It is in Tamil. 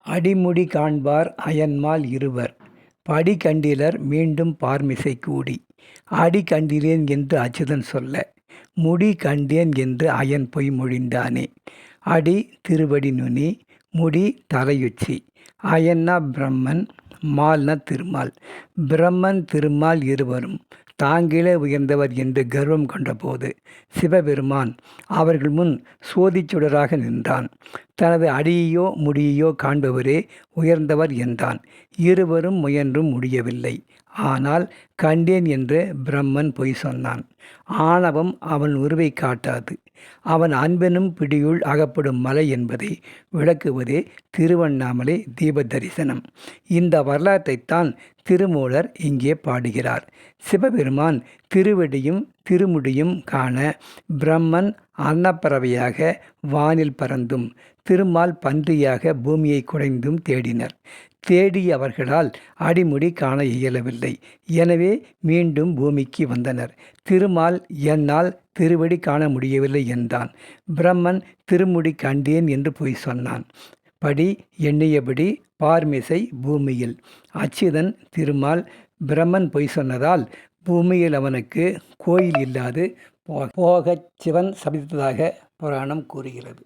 அடிமுடி காண்பார் அயன்மால் இருவர் படி கண்டிலர் மீண்டும் பார்மிசை கூடி அடி கண்டிலேன் என்று அச்சுதன் சொல்ல முடி கண்டேன் என்று அயன் பொய் மொழிந்தானே. அடி திருவடி நுனி, முடி தலையுச்சி. அயன்னா பிரம்மன், மால்னா திருமால். பிரம்மன் திருமால் இருவரும் தாங்களே உயர்ந்தவர் என்று கர்வம் கொண்டபோது சிவபெருமான் அவர்கள் முன் சோதிச்சுடராக நின்றான். தனது அடியையோ முடியையோ காண்பவரே உயர்ந்தவர் என்றான். இருவரும் முயன்றும் முடியவில்லை. ஆனால் கண்டேன் என்று பிரம்மன் பொய் சொன்னான். ஆணவம் அவன் உருவை காட்டாது. அவன் அன்பெனும் பிடியுள் அகப்படும் மலை என்பதை விளக்குவதே திருவண்ணாமலை தீப தரிசனம். இந்த வரலாற்றைத்தான் திருமூலர் இங்கே பாடுகிறார். சிவபெருமான் திருவடியும் திருமுடியும் காண பிரம்மன் அன்னப்பறவையாக வானில் பறந்தும் திருமால் பன்றியாக பூமியை குடைந்தும் தேடினர். தேடிய அவர்களால் அடிமுடி காண இயலவில்லை. எனவே மீண்டும் பூமிக்கு வந்தனர். திருமால் என்னால் திருவடி காண முடியவில்லை என்றான். பிரம்மன் திருமுடி கண்டேன் என்று பொய் சொன்னான். படி எண்ணியபடி பார்மிசை பூமியில். அச்சுதன் திருமால் பிரம்மன் பொய் சொன்னதால் பூமியில் அவனுக்கு கோயில் இல்லாது போகச் சிவன் சபித்ததாக புராணம் கூறுகிறது.